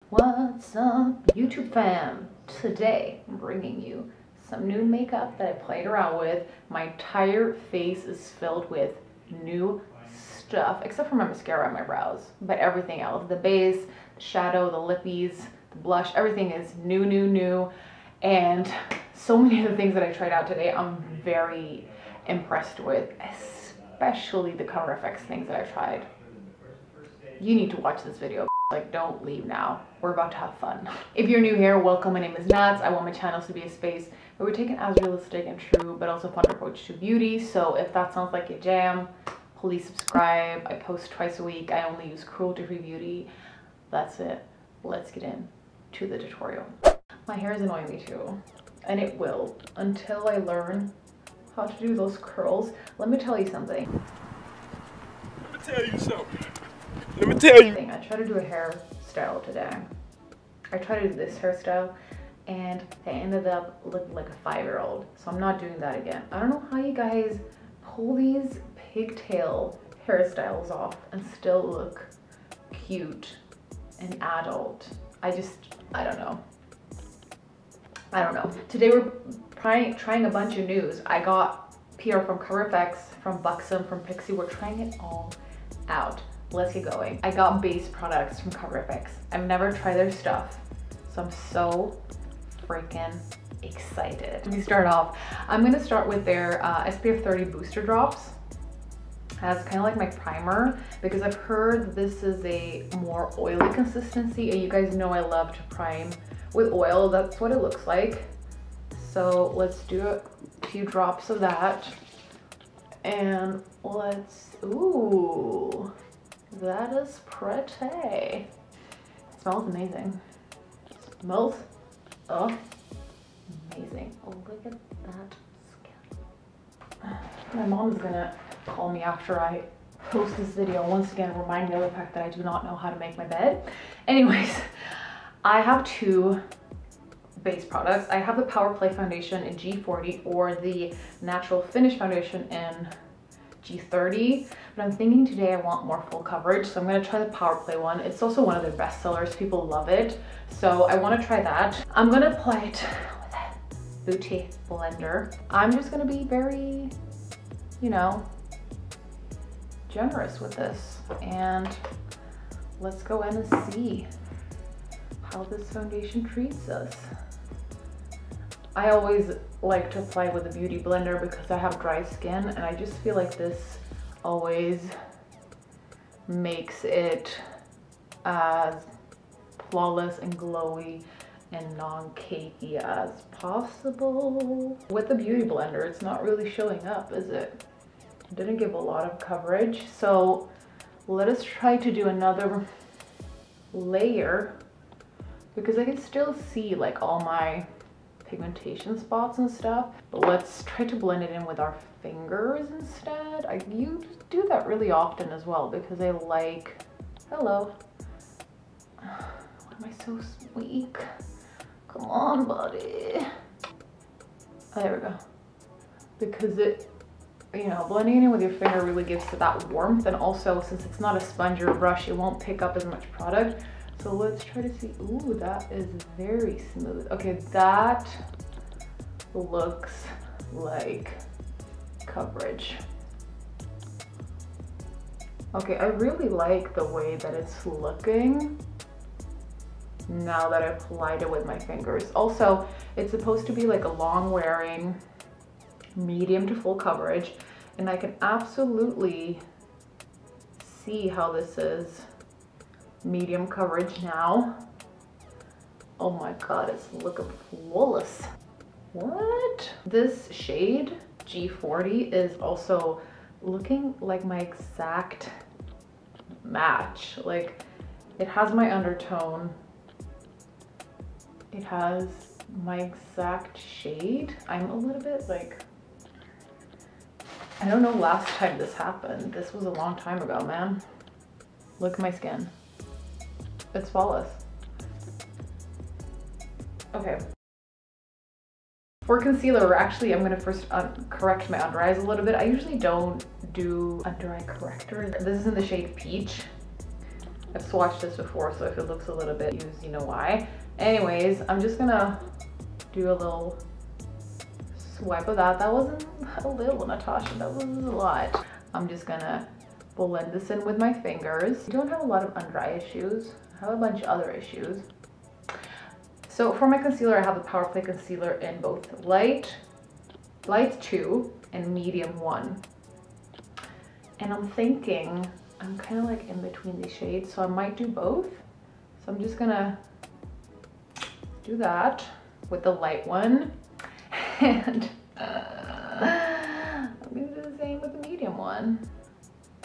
What's up, YouTube fam? Today I'm bringing you some new makeup that I played around with. My entire face is filled with new stuff, except for my mascara and my brows. But everything else, the base, the shadow, the lippies, the blush, everything is new. And so many of the things that I tried out today, I'm very impressed with, especially the CoverFx things that I tried. You need to watch this video. Like, don't leave now. We're about to have fun. If you're new here, welcome. My name is Nats. I want my channels to be a space where we take an as realistic and true, but also fun approach to beauty. So if that sounds like a jam, please subscribe. I post twice a week. I only use cruelty-free beauty. That's it. Let's get into the tutorial. My hair is annoying me too, and it will until I learn how to do those curls. Let me tell you something. Let me tell you. I tried to do a hairstyle today. I tried to do this hairstyle and I ended up looking like a 5-year-old. So I'm not doing that again. I don't know how you guys pull these pigtail hairstyles off and still look cute and adult. I don't know. Today we're trying a bunch of news. I got PR from CoverFx, from Buxom, from Pixi. We're trying it all out. Let's get going. I got base products from CoverFx. I've never tried their stuff, so I'm so freaking excited. Let me start off. I'm gonna start with their SPF 30 booster drops as kind of like my primer, because I've heard that this is a more oily consistency, and you guys know I love to prime with oil. That's what it looks like. So let's do a few drops of that, and ooh. That is pretty. It smells amazing. Smells amazing. Oh, look at that skin. My mom's gonna call me after I post this video. Once again, remind me of the fact that I do not know how to make my bed. Anyways, I have two base products. I have the Power Play foundation in G40 or the Natural Finish foundation in G30, but I'm thinking today I want more full coverage, so I'm going to try the Power Play one. It's also one of their best sellers. People love it, so I want to try that. I'm going to apply it with a Beauty blender. I'm just going to be very, you know, generous with this, and let's go in and see how this foundation treats us. I always like to apply with a beauty blender because I have dry skin, and I just feel like this always makes it as flawless and glowy and non-cakey as possible. With the beauty blender, it's not really showing up, is it? It didn't give a lot of coverage, so let us try to do another layer, because I can still see like all my pigmentation spots and stuff, but let's try to blend it in with our fingers instead. I do that really often as well because I like, hello, why am I so weak? Come on, buddy. Oh, there we go. Because it, you know, blending it in with your finger really gives it that warmth, and also since it's not a sponge or a brush, it won't pick up as much product. So let's try to see. Ooh, that is very smooth. Okay, that looks like coverage. Okay, I really like the way that it's looking now that I applied it with my fingers. Also, it's supposed to be like a long wearing, medium to full coverage, and I can absolutely see how this is medium coverage now. Oh my god, it's looking flawless. What? This shade, G40, is also looking like my exact match. Like, it has my undertone. It has my exact shade. I'm a little bit like, I don't know last time this happened. This was a long time ago, man. Look at my skin. It's flawless. Okay. For concealer, actually, I'm gonna first correct my under eyes a little bit. I usually don't do under eye corrector. This is in the shade Peach. I've swatched this before, so if it looks a little bit used, you know why. Anyways, I'm just gonna do a little swipe of that. That wasn't a little, Natasha, that was a lot. I'm just gonna blend this in with my fingers. I don't have a lot of under eye issues. I have a bunch of other issues. So for my concealer, I have the Power Play Concealer in both light 2 and medium 1. And I'm thinking, I'm kind of like in between these shades, so I might do both. So I'm just gonna do that with the light one. And I'm gonna do the same with the medium one.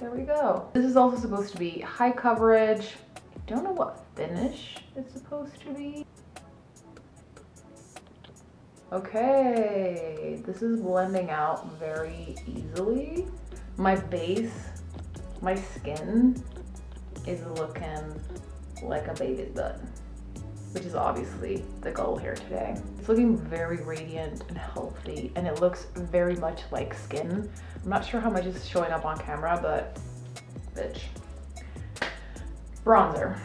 There we go. This is also supposed to be high coverage. I don't know what finish it's supposed to be. Okay, this is blending out very easily. My base, my skin is looking like a baby's butt, which is obviously the goal here today. It's looking very radiant and healthy, and it looks very much like skin. I'm not sure how much is showing up on camera, but bitch. Bronzer.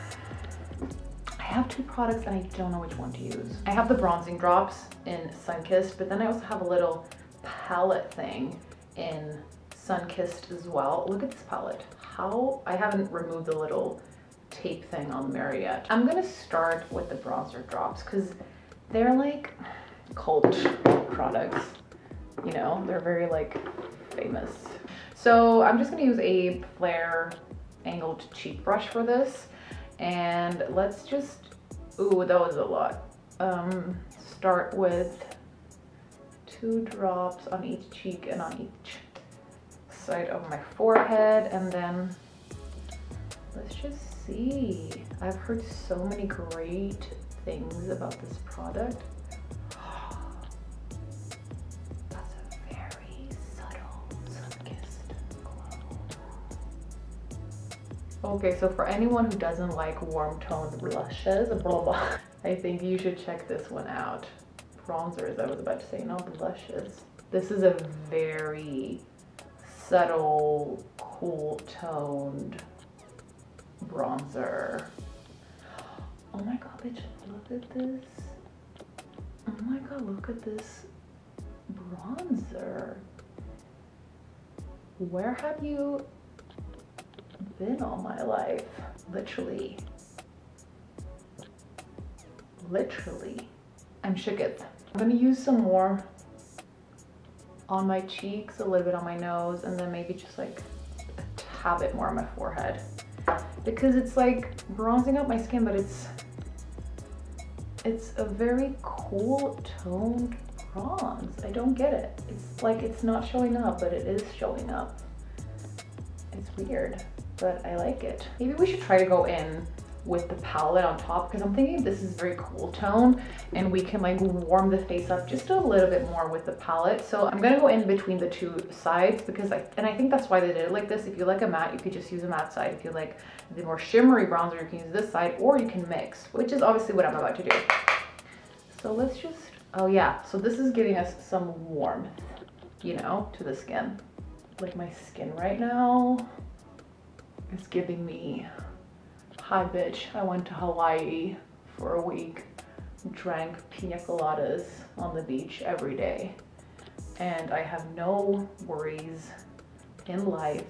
I have two products and I don't know which one to use. I have the bronzing drops in Sunkissed, but then I also have a little palette thing in Sunkissed as well. Look at this palette. How, I haven't removed the little tape thing on the mirror yet. I'm gonna start with the bronzer drops because they're like cult products, you know, they're very like famous. So I'm just gonna use a flare angled cheek brush for this, and let's just, ooh, that was a lot. Start with 2 drops on each cheek and on each side of my forehead, and then let's just see. I've heard so many great things about this product. That's a very subtle sun-kissed glow. Okay, so for anyone who doesn't like warm toned blushes, blah blah, I think you should check this one out. Bronzers, I was about to say, not blushes. This is a very subtle, cool toned bronzer. Oh my god, bitch, look at this. Oh my god, look at this bronzer. Where have you been all my life? Literally. Literally. I'm shooketh. I'm gonna use some more on my cheeks, a little bit on my nose, and then maybe just like a tad bit more on my forehead. Because it's like bronzing up my skin, but it's a very cool toned bronze. I don't get it. It's like it's not showing up, but it is showing up. It's weird, but I like it. Maybe we should try to go in with the palette on top, because I'm thinking this is very cool tone and we can like warm the face up just a little bit more with the palette. So I'm gonna go in between the two sides because I think that's why they did it like this. If you like a matte, you could just use a matte side. If you like the more shimmery bronzer, you can use this side, or you can mix, which is obviously what I'm about to do. So let's just, oh yeah, so this is giving us some warmth, you know, to the skin. Like my skin right now is giving me, hi bitch, I went to Hawaii for a week, drank pina coladas on the beach every day, and I have no worries in life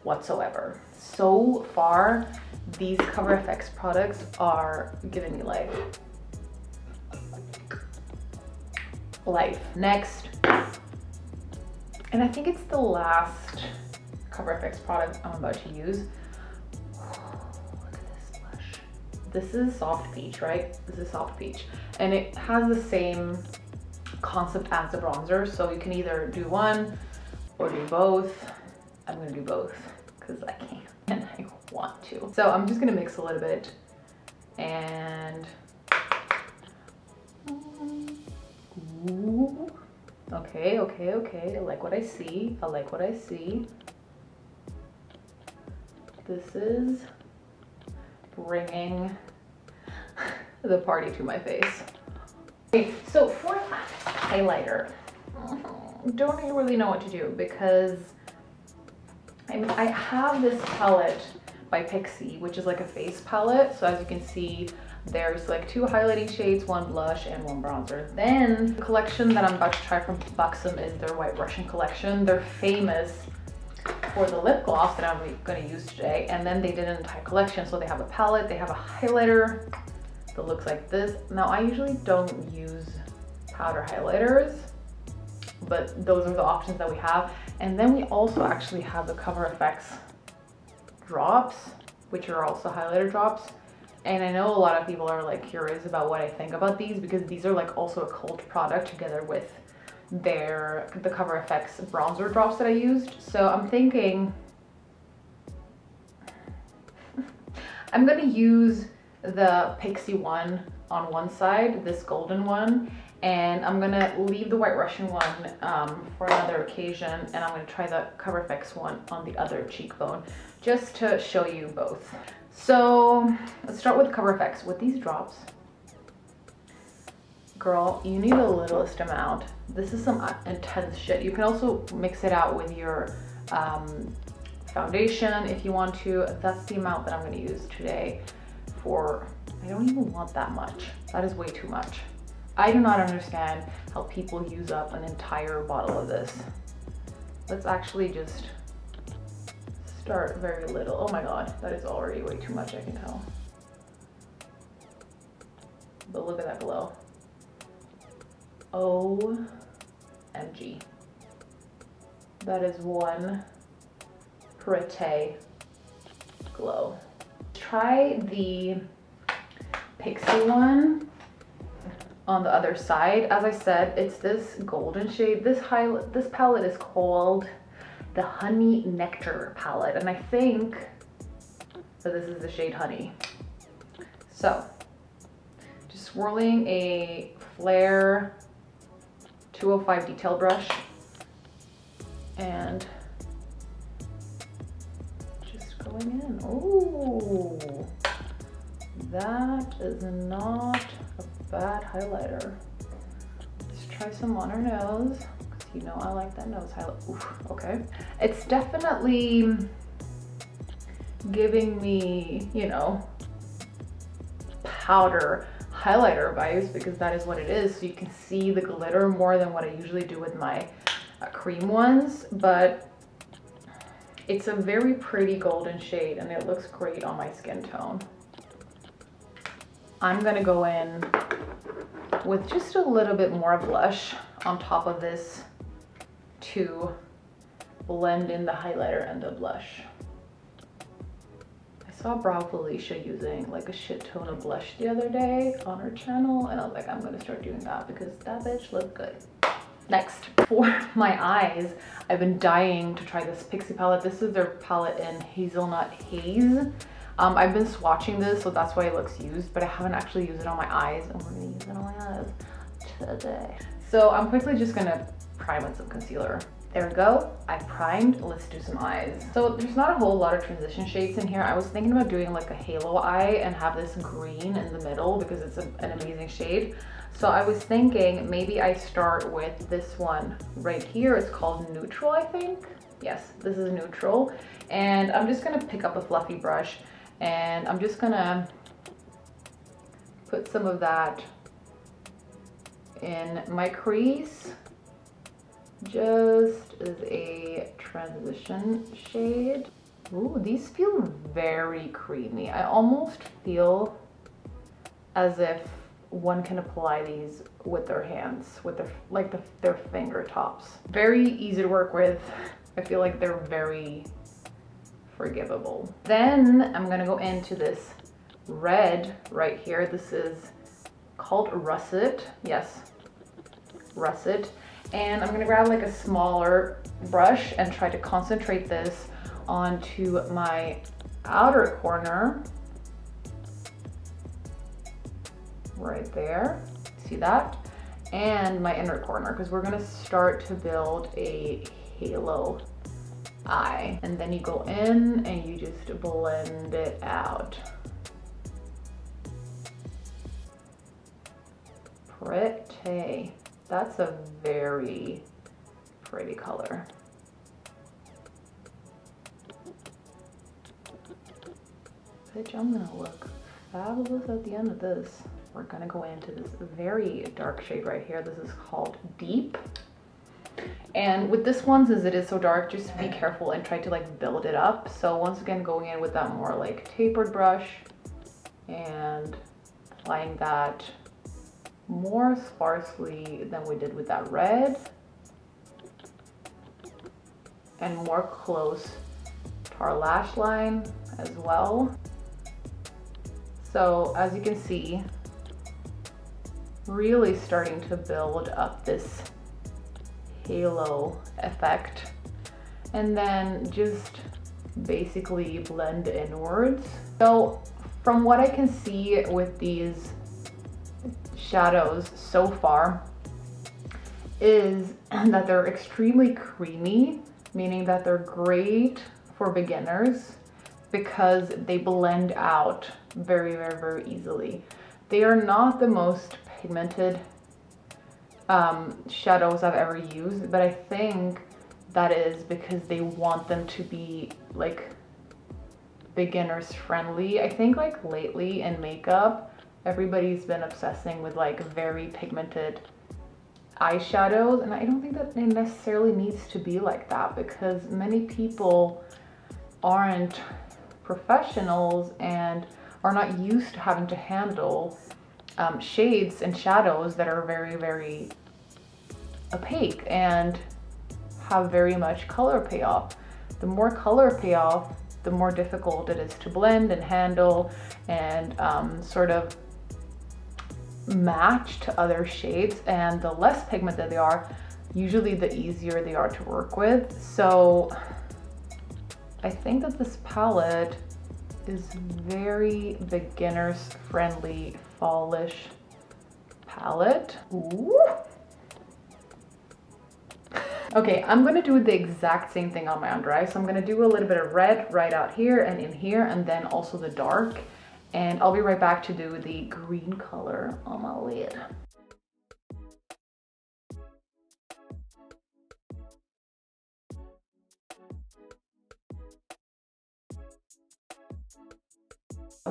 whatsoever. So far, these CoverFx products are giving me life. Life. Next, and I think it's the last CoverFx product I'm about to use. This is soft peach, right? This is soft peach, and it has the same concept as the bronzer, so you can either do one or do both. I'm gonna do both because I can and I want to. So I'm just gonna mix a little bit, and ooh. Okay, okay, okay. I like what I see. I like what I see. This is bringing the party to my face. Okay, so for highlighter, don't really know what to do because I have this palette by Pixi, which is like a face palette. So as you can see, there's like 2 highlighting shades, 1 blush and 1 bronzer. Then the collection that I'm about to try from Buxom is their White Russian collection. They're famous for the lip gloss that I'm going to use today. And then they did an entire collection. So they have a palette, they have a highlighter that looks like this. Now I usually don't use powder highlighters, but those are the options that we have. And then we also actually have the CoverFx drops, which are also highlighter drops. And I know a lot of people are like curious about what I think about these, because these are like also a cult product together with the CoverFx bronzer drops that I used. So I'm thinking I'm gonna use the Pixi one on one side, this golden one, and I'm gonna leave the White Russian one for another occasion, and I'm gonna try the CoverFx one on the other cheekbone just to show you both. So let's start with CoverFx. With these drops, girl, you need the littlest amount. This is some intense shit. You can also mix it out with your foundation if you want to. That's the amount that I'm going to use today for, I don't even want that much. That is way too much. I do not understand how people use up an entire bottle of this. Let's actually just start very little. Oh my god, that is already way too much, I can tell. But look at that glow. OMG. That is one pretty glow. Try the Pixi one on the other side. As I said, it's this golden shade. This palette is called the Honey Nectar palette, and I think that this is the shade Honey. So just swirling a Flare 205 detail brush and just going in. Oh, that is not a bad highlighter. Let's try some on our nose. You know I like that nose highlight. Oof, okay. It's definitely giving me, you know, powder highlighter vibes, because that is what it is. So you can see the glitter more than what I usually do with my cream ones, but it's a very pretty golden shade and it looks great on my skin tone. I'm gonna go in with just a little bit more blush on top of this to blend in the highlighter and the blush. I saw Brow Felicia using like a shit ton of blush the other day on her channel, and I was like, I'm gonna start doing that because that bitch looked good. Next, for my eyes, I've been dying to try this Pixie palette. This is their palette in Hazelnut Haze. I've been swatching this, so that's why it looks used, but I haven't actually used it on my eyes, and we're gonna use it on my eyes today. So I'm quickly just gonna prime with some concealer. There we go, I primed. Let's do some eyes. So there's not a whole lot of transition shades in here. I was thinking about doing like a halo eye and have this green in the middle because it's an amazing shade. So I was thinking maybe I start with this one right here. It's called Neutral, I think. Yes, this is Neutral. And I'm just gonna pick up a fluffy brush and I'm just gonna put some of that in my crease, just as a transition shade. Ooh, these feel very creamy. I almost feel as if one can apply these with their hands, with their finger tops. Very easy to work with. I feel like they're very forgivable. Then I'm gonna go into this red right here. This is called Russet. Yes, Russet. And I'm gonna grab like a smaller brush and try to concentrate this onto my outer corner. Right there, see that? And my inner corner, because we're gonna start to build a halo eye. And then you go in and you just blend it out. Pretty. That's a very pretty color. Bitch, I'm gonna look fabulous at the end of this. We're gonna go into this very dark shade right here. This is called Deep. And with this one, since it is so dark, just be careful and try to like build it up. So once again, going in with that more like tapered brush and applying that more sparsely than we did with that red, and more close to our lash line as well. So as you can see, really starting to build up this halo effect, and then just basically blend inwards. So from what I can see with these shadows so far is that they're extremely creamy, meaning that they're great for beginners because they blend out very, very, very easily. They are not the most pigmented shadows I've ever used, but I think that is because they want them to be like beginners friendly. I think like lately in makeup, everybody's been obsessing with like very pigmented eyeshadows, and I don't think that it necessarily needs to be like that because many people aren't professionals and are not used to having to handle shades and shadows that are very, very opaque and have very much color payoff. The more color payoff, the more difficult it is to blend and handle and sort of match to other shades, and the less pigmented they are, usually the easier they are to work with. So I think that this palette is very beginners friendly, fallish palette. Ooh. Okay, I'm gonna do the exact same thing on my under eye. So I'm gonna do a little bit of red right out here and in here, and then also the dark. And I'll be right back to do the green color on my lid.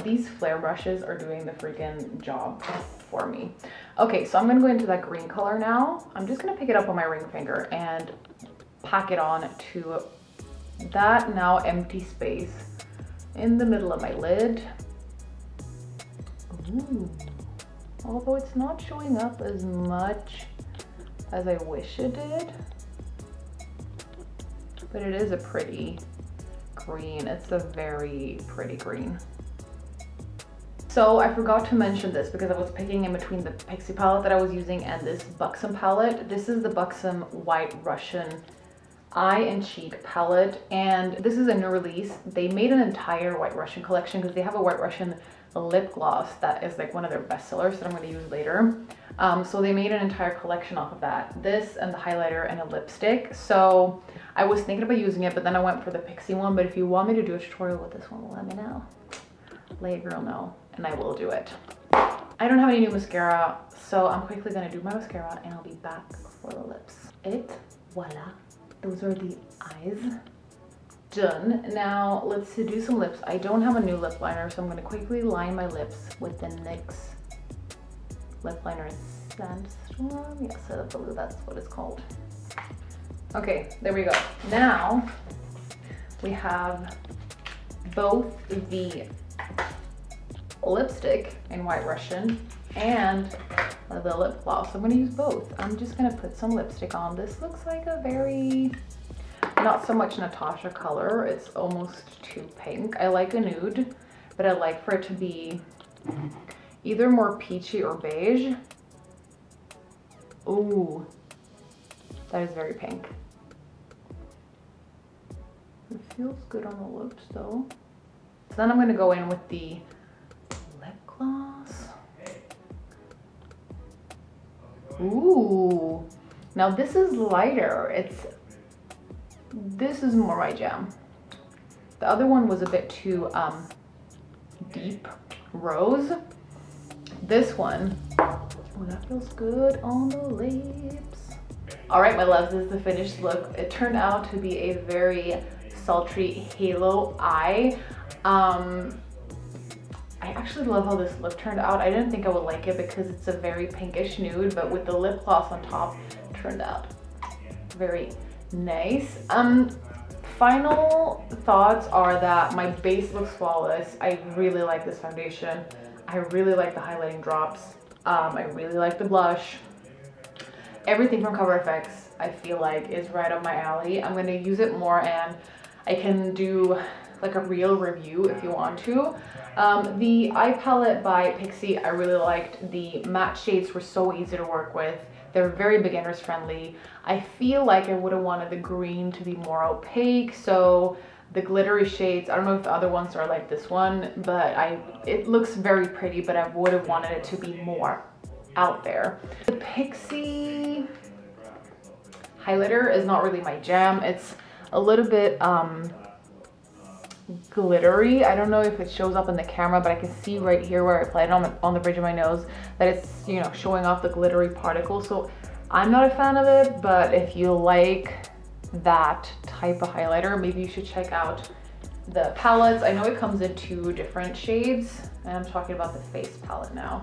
These flare brushes are doing the freaking job for me. Okay, so I'm gonna go into that green color now. I'm just gonna pick it up on my ring finger and pack it on to that now empty space in the middle of my lid. Ooh. Although it's not showing up as much as I wish it did, but it is a pretty green. It's a very pretty green. So I forgot to mention this because I was picking in between the Pixie palette that I was using and this Buxom palette. This is the Buxom White Russian Eye and Cheek palette, and this is a new release. They made an entire White Russian collection because they have a White Russian lip gloss that is like one of their best sellers that I'm going to use later. So they made an entire collection off of that. This and the highlighter and a lipstick. So I was thinking about using it, but then I went for the Pixie one. But if you want me to do a tutorial with this one, let me know. Let a girl know and I will do it. I don't have any new mascara, so I'm quickly going to do my mascara and I'll be back for the lips. Voila. Those are the eyes done. Now let's do some lips. I don't have a new lip liner, so I'm going to quickly line my lips with the NYX lip liner Sandstorm. Yes, I believe that's what it's called. Okay, there we go. Now we have both the lipstick in White Russian and the lip gloss. I'm going to use both. I'm just going to put some lipstick on. This looks like a very, not so much Natasha color. It's almost too pink. I like a nude, but I like for it to be either more peachy or beige. Ooh, that is very pink. It feels good on the lips though. So then I'm going to go in with the lip gloss. Ooh, now this is lighter. This is more my jam. The other one was a bit too deep rose. This one, oh, that feels good on the lips. All right, my loves, this is the finished look. It turned out to be a very sultry halo eye. actually love how this look turned out. I didn't think I would like it because it's a very pinkish nude, but with the lip gloss on top, it turned out very nice. Final thoughts are that my base looks flawless. I really like this foundation. I really like the highlighting drops. I really like the blush. Everything from CoverFx I feel like is right up my alley. I'm gonna use it more, and I can do like a real review if you want to. The eye palette by Pixi I really liked. The matte shades were so easy to work with. They're very beginners friendly. I feel like I would have wanted the green to be more opaque, so the glittery shades, I don't know if the other ones are like this one, but it looks very pretty, but I would have wanted it to be more out there. The Pixi highlighter is not really my jam. It's a little bit glittery. I don't know if it shows up in the camera, but I can see right here where I applied it on the bridge of my nose that it's, you know, showing off the glittery particles. So I'm not a fan of it, but if you like that type of highlighter, maybe you should check out the palettes. I know it comes in 2 different shades, and I'm talking about the face palette now.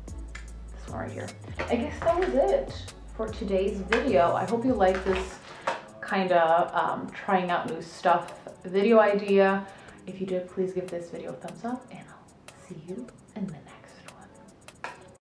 This one right here. I guess that was it for today's video. I hope you like this kind of trying out new stuff video idea. If you did, please give this video a thumbs up, and I'll see you